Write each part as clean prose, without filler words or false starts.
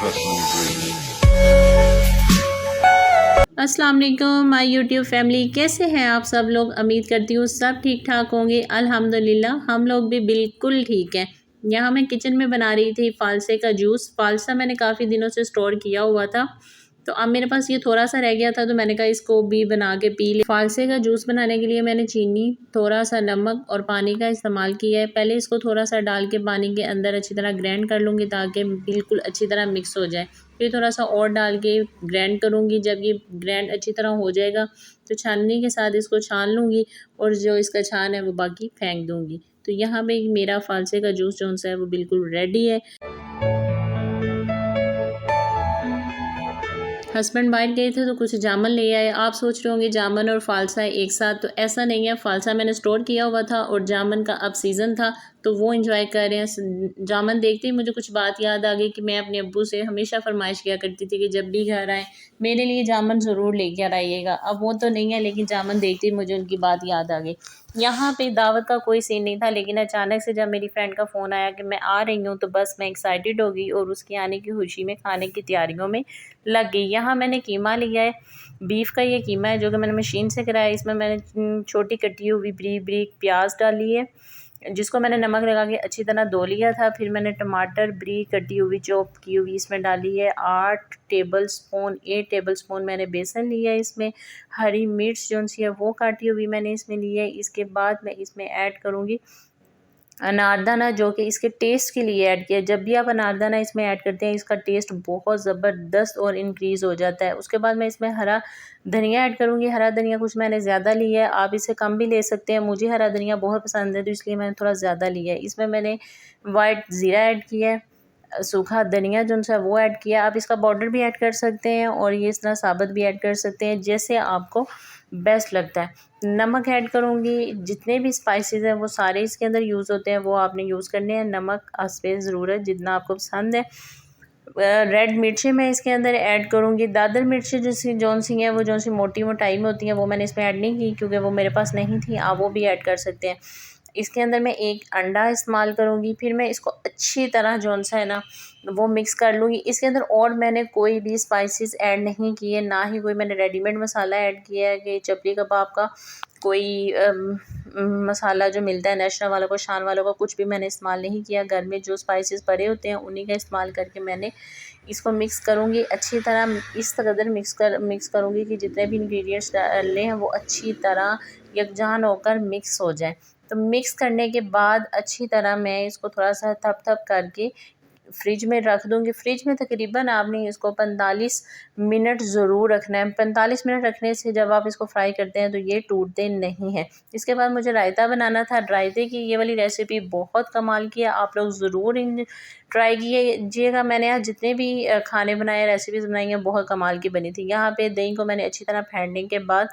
personally great. अस्सलाम वालेकुम my YouTube family, कैसे हैं आप सब लोग। उम्मीद करती हूँ सब ठीक ठाक होंगे। अल्हम्दुलिल्लाह हम लोग भी बिल्कुल ठीक हैं। यहाँ मैं किचन में बना रही थी फ़ालसे का जूस। फ़ालसा मैंने काफ़ी दिनों से स्टोर किया हुआ था, तो अब मेरे पास ये थोड़ा सा रह गया था, तो मैंने कहा इसको भी बना के पी ले। फ़ालसे का जूस बनाने के लिए मैंने चीनी, थोड़ा सा नमक और पानी का इस्तेमाल किया है। पहले इसको थोड़ा सा डाल के पानी के अंदर अच्छी तरह ग्राइंड कर लूँगी ताकि बिल्कुल अच्छी तरह मिक्स हो जाए। फिर थोड़ा सा और डाल के ग्राइंड करूँगी। जब ये ग्राइंड अच्छी तरह हो जाएगा तो छाननी के साथ इसको छान लूँगी और जो इसका छान है वो बाकी फेंक दूँगी। तो यहाँ पे मेरा फ़ालसे का जूस जो है वो बिल्कुल रेडी है। हस्बैंड बाहर गए थे तो कुछ जामुन ले आए। आप सोच रहे होंगे जामुन और फ़ालसा एक साथ, तो ऐसा नहीं है। फ़ालसा मैंने स्टोर किया हुआ था और जामुन का अब सीज़न था तो वो एंजॉय कर रहे हैं। जामुन देखते ही मुझे कुछ बात याद आ गई कि मैं अपने अब्बू से हमेशा फरमाइश किया करती थी कि जब भी घर आए मेरे लिए जामुन ज़रूर लेकर आइएगा। अब वो तो नहीं है, लेकिन जामुन देखते ही मुझे उनकी बात याद आ गई। यहाँ पे दावत का कोई सीन नहीं था, लेकिन अचानक से जब मेरी फ्रेंड का फ़ोन आया कि मैं आ रही हूँ, तो बस मैं एक्साइटेड हो गई और उसके आने की खुशी में खाने की तैयारियों में लग गई। यहाँ मैंने कीमा लिया है, बीफ का ये कीमा है जो कि मैंने मशीन से कराया। इसमें मैंने छोटी कटी हुई बारीक बारीक प्याज डाली है, जिसको मैंने नमक लगा के अच्छी तरह धो लिया था। फिर मैंने टमाटर बारीक कटी हुई चॉप की हुई इसमें डाली है। 8 टेबल स्पून मैंने बेसन लिया है। इसमें हरी मिर्च जो सी है वो काटी हुई मैंने इसमें ली है। इसके बाद मैं इसमें ऐड करूँगी अनारदाना, जो कि इसके टेस्ट के लिए ऐड किया। जब भी आप अनारदाना इसमें ऐड करते हैं इसका टेस्ट बहुत ज़बरदस्त और इंक्रीज़ हो जाता है। उसके बाद मैं इसमें हरा धनिया ऐड करूँगी। हरा धनिया कुछ मैंने ज़्यादा लिया है, आप इसे कम भी ले सकते हैं। मुझे हरा धनिया बहुत पसंद है तो इसलिए मैंने थोड़ा ज़्यादा लिया है। इसमें मैंने वाइट ज़ीरा ऐड किया है, सूखा धनिया जो सा वो ऐड किया। आप इसका पाउडर भी ऐड कर सकते हैं और ये इस तरह साबुत भी ऐड कर सकते हैं, जैसे आपको बेस्ट लगता है। नमक ऐड करूँगी। जितने भी स्पाइसेस हैं वो सारे इसके अंदर यूज़ होते हैं, वो आपने यूज़ करने हैं। नमक हस्बे ज़रूरत जितना आपको पसंद है। रेड मिर्चें मैं इसके अंदर ऐड करूँगी। दादर मिर्चें जौन सी हैं वो जौन सी मोटी मोटाई में होती हैं वो मैंने इसमें ऐड नहीं की क्योंकि वो मेरे पास नहीं थी। आप वो भी ऐड कर सकते हैं। इसके अंदर मैं एक अंडा इस्तेमाल करूँगी। फिर मैं इसको अच्छी तरह जौन सा है ना वो मिक्स कर लूँगी। इसके अंदर और मैंने कोई भी स्पाइसेस ऐड नहीं किए, ना ही कोई मैंने रेडीमेड मसाला ऐड किया है कि चपली कबाब का कोई मसाला जो मिलता है नेशनल वालों को, शान वालों का, कुछ भी मैंने इस्तेमाल नहीं किया। घर में जो स्पाइसेस पड़े होते हैं उन्हीं का इस्तेमाल करके मैंने इसको मिक्स करूँगी अच्छी तरह। इस कदर मिक्स करूँगी कि जितने भी इंग्रेडिएंट्स डाले हैं वो अच्छी तरह यकजान होकर मिक्स हो जाए। तो मिक्स करने के बाद अच्छी तरह मैं इसको थोड़ा सा थप करके फ्रिज में रख दूँगी। फ्रिज में तकरीबन आपने इसको 45 मिनट ज़रूर रखना है। 45 मिनट रखने से जब आप इसको फ्राई करते हैं तो ये टूटते नहीं हैं। इसके बाद मुझे रायता बनाना था। रायते की ये वाली रेसिपी बहुत कमाल की है, आप लोग ज़रूर इन ट्राई कीजिएगा। मैंने आज जितने भी खाने बनाए, रेसिपीज़ बनाई हैं, बहुत कमाल की बनी थी। यहाँ पे दही को मैंने अच्छी तरह फेंटने के बाद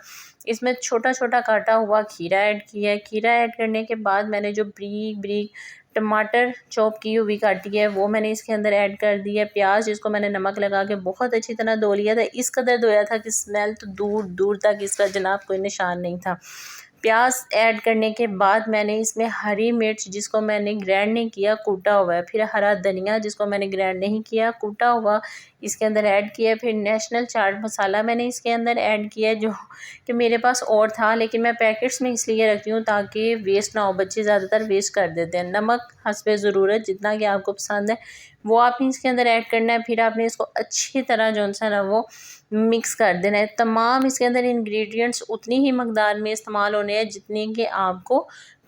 इसमें छोटा छोटा काटा हुआ खीरा ऐड किया है। खीरा ऐड करने के बाद मैंने जो बारीक बारीक टमाटर चॉप की हुई काटी है वो मैंने इसके अंदर ऐड कर दिया है। प्याज जिसको मैंने नमक लगा के बहुत अच्छी तरह धो लिया था। इस कदर धोया था कि स्मेल तो दूर दूर तक इसका जनाब कोई निशान नहीं था। प्याज ऐड करने के बाद मैंने इसमें हरी मिर्च जिसको मैंने ग्राइंड नहीं किया कूटा हुआ है, फिर हरा धनिया जिसको मैंने ग्राइंड नहीं किया कूटा हुआ इसके अंदर ऐड किया। फिर नेशनल चाट मसाला मैंने इसके अंदर ऐड किया जो कि मेरे पास और था, लेकिन मैं पैकेट्स में इसलिए रखती हूँ ताकि वेस्ट ना हो। बच्चे ज़्यादातर वेस्ट कर देते हैं। नमक हस्बे ज़रूरत जितना कि आपको पसंद है वो आपने इसके अंदर ऐड करना है। फिर आपने इसको अच्छी तरह जो सा ना वो मिक्स कर देना है। तमाम इसके अंदर इंग्रेडिएंट्स उतनी ही मकदार में इस्तेमाल होने हैं जितने कि आपको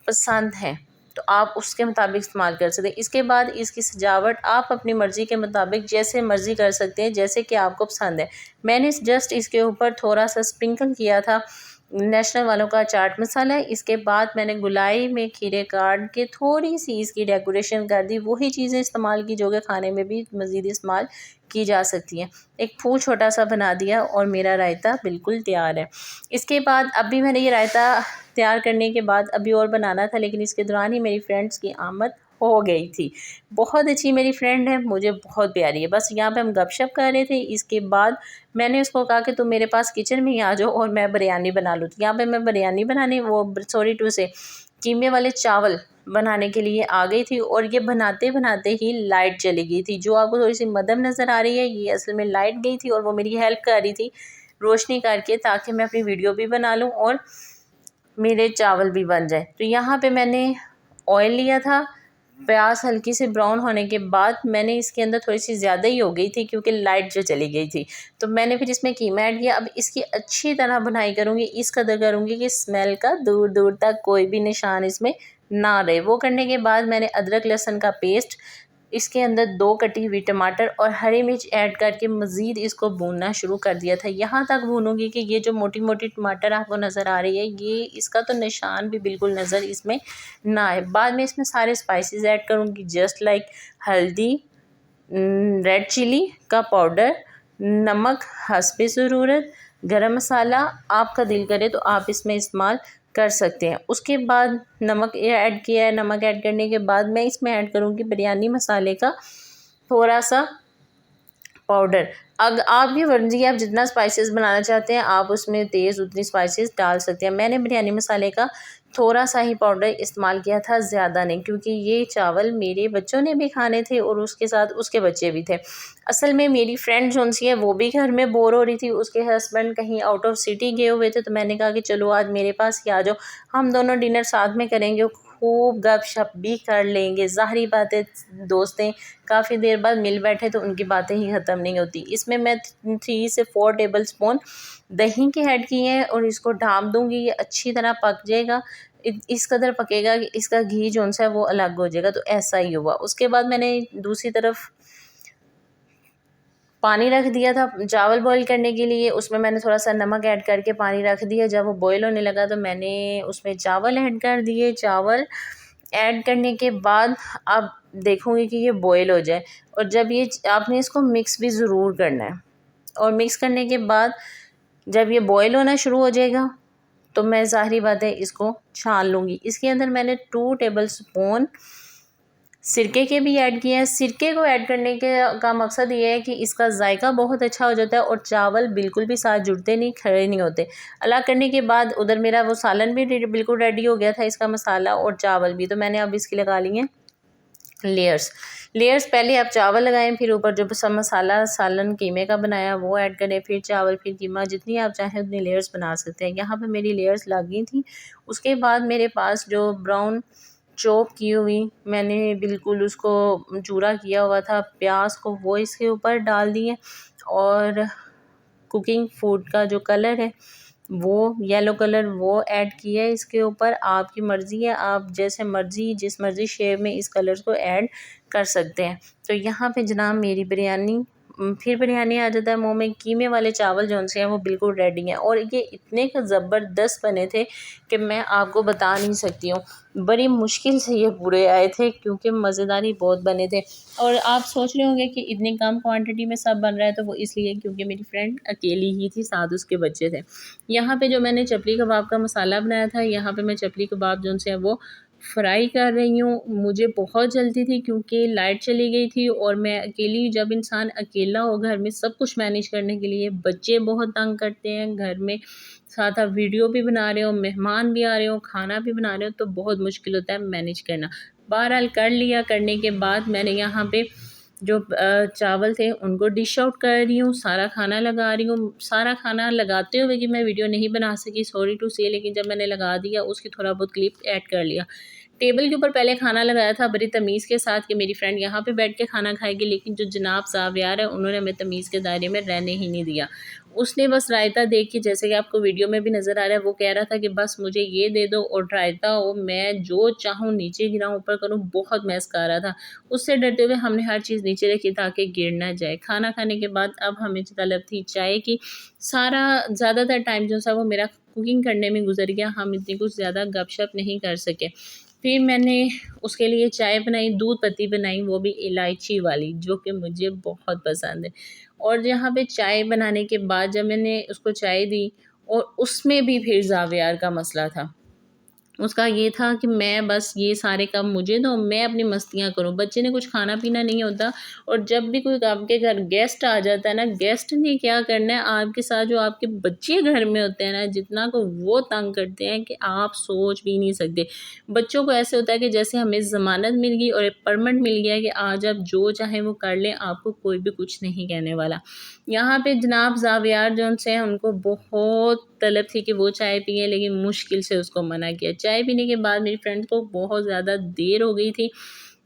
पसंद है, तो आप उसके मुताबिक इस्तेमाल कर सकते हैं। इसके बाद इसकी सजावट आप अपनी मर्ज़ी के मुताबिक जैसे मर्ज़ी कर सकते हैं, जैसे कि आपको पसंद है। मैंने जस्ट इसके ऊपर थोड़ा सा स्प्रिंकल किया था नेशनल वालों का चाट मसाला। इसके बाद मैंने गुलाई में खीरे काट के थोड़ी सी इसकी डेकोरेशन कर दी। वही चीज़ें इस्तेमाल की जो कि खाने में भी मज़ीद इस्तेमाल की जा सकती हैं। एक फूल छोटा सा बना दिया और मेरा रायता बिल्कुल तैयार है। इसके बाद अभी मैंने ये रायता तैयार करने के बाद अभी और बनाना था, लेकिन इसके दौरान ही मेरी फ्रेंड्स की आमद हो गई थी। बहुत अच्छी मेरी फ्रेंड है, मुझे बहुत प्यारी है। बस यहाँ पे हम गपशप कर रहे थे। इसके बाद मैंने उसको कहा कि तुम मेरे पास किचन में ही आ जाओ और मैं बिरयानी बना लूँ। यहाँ पे मैं बिरयानी बनाने कीमे वाले चावल बनाने के लिए आ गई थी और ये बनाते बनाते ही लाइट चली गई थी। जो आपको थोड़ी सी मद्धम नज़र आ रही है ये असल में लाइट गई थी और वो मेरी हेल्प कर रही थी रोशनी करके, ताकि मैं अपनी वीडियो भी बना लूँ और मेरे चावल भी बन जाए। तो यहाँ पे मैंने ऑयल लिया था, प्याज हल्की से ब्राउन होने के बाद मैंने इसके अंदर थोड़ी सी ज़्यादा ही हो गई थी क्योंकि लाइट जो चली गई थी, तो मैंने फिर इसमें कीमा ऐड किया। अब इसकी अच्छी तरह बुनाई करूँगी, इस कदर करूँगी कि स्मेल का दूर दूर तक कोई भी निशान इसमें ना रहे। वो करने के बाद मैंने अदरक लहसुन का पेस्ट, इसके अंदर 2 कटी हुई टमाटर और हरी मिर्च ऐड करके मज़ीद इसको भूनना शुरू कर दिया था। यहाँ तक भूनूंगी कि ये जो मोटी मोटी टमाटर आपको नज़र आ रही है ये इसका तो निशान भी बिल्कुल नज़र इसमें ना आए। बाद में इसमें सारे स्पाइसेस ऐड करूँगी, जस्ट लाइक हल्दी, रेड चिली का पाउडर, नमक हस्बे ज़रूरत, गरम मसाला आपका दिल करे तो आप इसमें इस्तेमाल कर सकते हैं। उसके बाद नमक ऐड किया है। नमक ऐड करने के बाद मैं इसमें ऐड करूँगी बिरयानी मसाले का थोड़ा सा पाउडर। अब आपकी मर्ज़ी है, आप जितना स्पाइसेस बनाना चाहते हैं आप उसमें तेज़ उतनी स्पाइसेस डाल सकते हैं। मैंने बिरयानी मसाले का थोड़ा सा ही पाउडर इस्तेमाल किया था, ज़्यादा नहीं, क्योंकि ये चावल मेरे बच्चों ने भी खाने थे और उसके साथ उसके बच्चे भी थे। असल में मेरी फ्रेंड जो सी है वो भी घर में बोर हो रही थी, उसके हस्बैंड कहीं आउट ऑफ सिटी गए हुए थे, तो मैंने कहा कि चलो आज मेरे पास ही आ जाओ, हम दोनों डिनर साथ में करेंगे, खूब गपशप भी कर लेंगे। ज़ाहिरी बात है दोस्तें काफ़ी देर बाद मिल बैठे तो उनकी बातें ही ख़त्म नहीं होती। इसमें मैं 3 से 4 टेबल स्पून दही के ऐड किए हैं और इसको ढाँप दूँगी। ये अच्छी तरह पक जाएगा, इस कदर पकेगा कि इसका घी जो सा है वो अलग हो जाएगा। तो ऐसा ही हुआ। उसके बाद मैंने दूसरी तरफ पानी रख दिया था चावल बॉईल करने के लिए, उसमें मैंने थोड़ा सा नमक ऐड करके पानी रख दिया। जब वो बॉईल होने लगा तो मैंने उसमें चावल ऐड कर दिए। चावल ऐड करने के बाद अब देखूँगी कि ये बॉईल हो जाए, और जब ये आपने इसको मिक्स भी ज़रूर करना है, और मिक्स करने के बाद जब ये बॉईल होना शुरू हो जाएगा तो मैं ज़ाहिरी बात है इसको छान लूँगी। इसके अंदर मैंने 2 टेबल स्पून सिरके के भी ऐड किए हैं। सिरके को ऐड करने के का मकसद ये है कि इसका जायका बहुत अच्छा हो जाता है और चावल बिल्कुल भी साथ जुड़ते नहीं, खड़े नहीं होते। अलग करने के बाद उधर मेरा वो सालन भी बिल्कुल रेडी हो गया था, इसका मसाला और चावल भी। तो मैंने अब इसकी लगा ली हैं लेयर्स। पहले आप चावल लगाएं, फिर ऊपर जो सब मसाला सालन कीमे का बनाया वो ऐड करें, फिर चावल, फिर कीमा, जितनी आप चाहें उतनी लेयर्स बना सकते हैं। यहाँ पे मेरी लेयर्स लग गई थी। उसके बाद मेरे पास जो ब्राउन चॉप की हुई मैंने बिल्कुल उसको चूरा किया हुआ था प्याज को, वो इसके ऊपर डाल दिए, और कुकिंग फूड का जो कलर है वो येलो कलर वो ऐड किया है इसके ऊपर। आपकी मर्ज़ी है, आप जैसे मर्ज़ी जिस मर्ज़ी शेप में इस कलर को ऐड कर सकते हैं। तो यहाँ पे जनाब मेरी बिरयानी फिर बिरयानी आ जाता है मुँह में। कीमे वाले चावल जो से हैं वो बिल्कुल रेडी हैं, और ये इतने ज़बरदस्त बने थे कि मैं आपको बता नहीं सकती हूँ। बड़ी मुश्किल से ये पूरे आए थे क्योंकि मज़ेदार ही बहुत बने थे। और आप सोच रहे होंगे कि इतनी कम क्वांटिटी में सब बन रहा है, तो वो इसलिए क्योंकि मेरी फ्रेंड अकेली ही थी, साथ उसके बच्चे थे। यहाँ पे जो मैंने चपली कबाब का मसाला बनाया था, यहाँ पे मैं चपली कबाब जो से है वो फ्राई कर रही हूँ। मुझे बहुत जल्दी थी क्योंकि लाइट चली गई थी और मैं अकेली, जब इंसान अकेला हो घर में सब कुछ मैनेज करने के लिए, बच्चे बहुत तंग करते हैं घर में, साथ आप वीडियो भी बना रहे हो, मेहमान भी आ रहे हो, खाना भी बना रहे हो, तो बहुत मुश्किल होता है मैनेज करना। बहरहाल कर लिया। करने के बाद मैंने यहाँ पे जो चावल थे उनको डिश आउट कर रही हूँ, सारा खाना लगा रही हूँ। सारा खाना लगाते हुए कि मैं वीडियो नहीं बना सकी, सॉरी टू से, लेकिन जब मैंने लगा दिया उसकी थोड़ा बहुत क्लिप ऐड कर लिया। टेबल के ऊपर पहले खाना लगाया था बड़ी तमीज़ के साथ कि मेरी फ्रेंड यहाँ पे बैठ के खाना खाएगी, लेकिन जो जनाब साहब यार है उन्होंने हमें तमीज़ के दायरे में रहने ही नहीं दिया। उसने बस रायता देख के, जैसे कि आपको वीडियो में भी नज़र आ रहा है, वो कह रहा था कि बस मुझे ये दे दो और रायता हो, मैं जो चाहूँ नीचे गिराऊँ ऊपर करूँ, बहुत मैस कर रहा था। उससे डरते हुए हमने हर चीज़ नीचे रखी ताकि गिर ना जाए। खाना खाने के बाद अब हमें तलब थी चाय की। सारा ज़्यादातर टाइम जो सा वो मेरा कुकिंग करने में गुजर गया, हम इतनी कुछ ज़्यादा गपशप नहीं कर सके। फिर मैंने उसके लिए चाय बनाई, दूध पत्ती बनाई, वो भी इलायची वाली, जो कि मुझे बहुत पसंद है। और यहाँ पे चाय बनाने के बाद जब मैंने उसको चाय दी, और उसमें भी फिर ज़ावियार का मसला था। उसका ये था कि मैं बस ये सारे काम मुझे दो, मैं अपनी मस्तियाँ करूँ। बच्चे ने कुछ खाना-पीना नहीं होता और जब भी कोई आपके घर गेस्ट आ जाता है ना, गेस्ट ने क्या करना है आपके साथ, जो आपके बच्चे घर में होते हैं ना, जितना को वो तंग करते हैं कि आप सोच भी नहीं सकते। बच्चों को ऐसे होता है कि जैसे हमें ज़मानत मिल गई और एक परमिट मिल गया है कि आज आप जो चाहें वो कर लें, आपको कोई भी कुछ नहीं कहने वाला। यहाँ पे जनाब ज़ावियार जो हैं उनको बहुत तलब थी कि वो चाय पिएँ, लेकिन मुश्किल से उसको मना किया। चाय पीने के बाद मेरी फ्रेंड को बहुत ज़्यादा देर हो गई थी,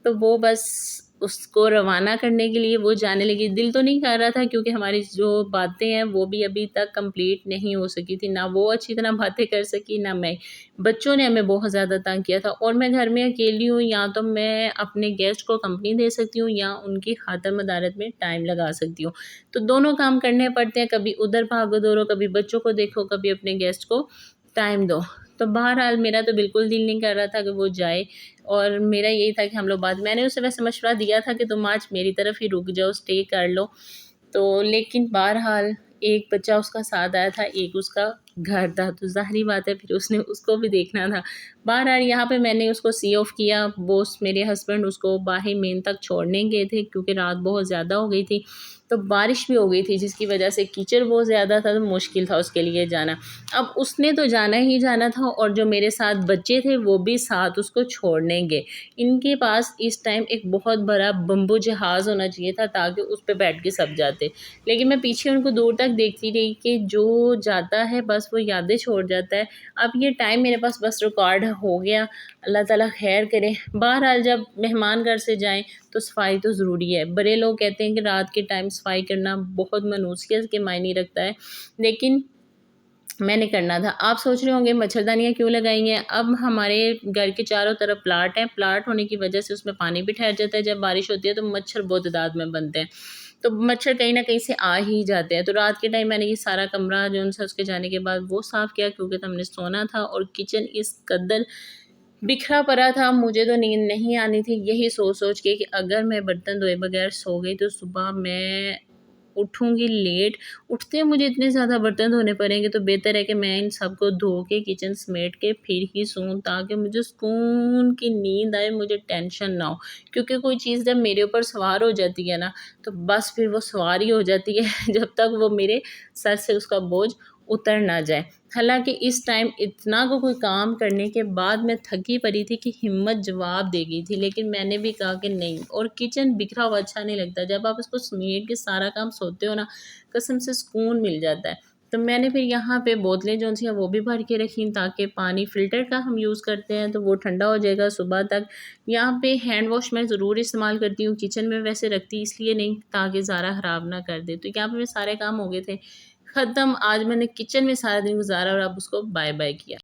तो वो बस उसको रवाना करने के लिए वो जाने लगी। दिल तो नहीं कर रहा था क्योंकि हमारी जो बातें हैं वो भी अभी तक कंप्लीट नहीं हो सकी थी। ना वो अच्छी तरह बातें कर सकी, ना मैं। बच्चों ने हमें बहुत ज़्यादा तंग किया था और मैं घर में अकेली हूँ, या तो मैं अपने गेस्ट को कंपनी दे सकती हूँ या उनकी खातर मदारत में टाइम लगा सकती हूँ। तो दोनों काम करने पड़ते हैं, कभी उधर भागो दौड़ो, कभी बच्चों को देखो, कभी अपने गेस्ट को टाइम दो। तो बहरहाल मेरा तो बिल्कुल दिल नहीं कर रहा था कि वो जाए और मेरा यही था कि हम लोग बात, मैंने उसे वैसे मशवरा दिया था कि तुम आज मेरी तरफ ही रुक जाओ, स्टे कर लो। तो लेकिन बहरहाल एक बच्चा उसका साथ आया था, एक उसका घर था, तो ज़ाहिरी बात है फिर उसने उसको भी देखना था। बहरहाल यहाँ पे मैंने उसको सी ऑफ किया। बॉस मेरे हस्बैंड उसको बाहिर मेन तक छोड़ने गए थे क्योंकि रात बहुत ज़्यादा हो गई थी, तो बारिश भी हो गई थी जिसकी वजह से कीचड़ बहुत ज़्यादा था, तो मुश्किल था उसके लिए जाना। अब उसने तो जाना ही जाना था और जो मेरे साथ बच्चे थे वो भी साथ उसको छोड़ने गए। इनके पास इस टाइम एक बहुत बड़ा बम्बू जहाज़ होना चाहिए था ताकि उस पे बैठ के सब जाते। लेकिन मैं पीछे उनको दूर तक देखती रही कि जो जाता है बस वो यादें छोड़ जाता है। अब ये टाइम मेरे पास बस रिकॉर्ड हो गया, अल्लाह ताला खैर करे। बहरहाल जब मेहमान घर से जाएँ तो सफाई तो ज़रूरी है। बड़े लोग कहते हैं कि रात के टाइम सफाई करना बहुत मनुसियत के मायने रखता है, लेकिन मैंने करना था। आप सोच रहे होंगे मच्छरदानियाँ क्यों लगाई हैं? अब हमारे घर के चारों तरफ प्लाट हैं, प्लाट होने की वजह से उसमें पानी भी ठहर जाता है, जब बारिश होती है तो मच्छर बहुत तादाद में बनते हैं। तो मच्छर कहीं न कहीं से आ ही जाते हैं। तो रात के टाइम मैंने ये सारा कमरा जो उनसे उसके जाने के बाद वो साफ़ किया क्योंकि तो हमने सोना था और किचन इस कदर बिखरा पड़ा था, मुझे तो नींद नहीं आनी थी यही सोच-सोच के कि अगर मैं बर्तन धोए बगैर सो गई तो सुबह मैं उठूँगी लेट, उठते मुझे इतने ज़्यादा बर्तन धोने पड़ेंगे, तो बेहतर है कि मैं इन सबको धो के किचन समेट के फिर ही सोऊँ ताकि मुझे सुकून की नींद आए, मुझे टेंशन ना हो। क्योंकि कोई चीज़ जब मेरे ऊपर सवार हो जाती है ना, तो बस फिर वो सवार ही हो जाती है जब तक वो मेरे सर से उसका बोझ उतर ना जाए। हालाँकि इस टाइम इतना को कोई काम करने के बाद मैं थकी पड़ी थी कि हिम्मत जवाब दे गई थी, लेकिन मैंने भी कहा कि नहीं, और किचन बिखरा हुआ अच्छा नहीं लगता। जब आप उसको समेट के सारा काम सोते हो ना, कसम से सुकून मिल जाता है। तो मैंने फिर यहाँ पे बोतलें जो थी वो भी भर के रखी ताकि पानी फ़िल्टर का हम यूज़ करते हैं तो वो ठंडा हो जाएगा सुबह तक। यहाँ पे हैंड वॉश मैं ज़रूर इस्तेमाल करती हूँ, किचन में वैसे रखती इसलिए नहीं ताकि ज़्यादा ख़राब ना कर दे। तो यहाँ पे मेरे सारे काम हो गए थे ख़त्म। आज मैंने किचन में सारा दिन गुज़ारा और अब उसको बाय-बाय किया।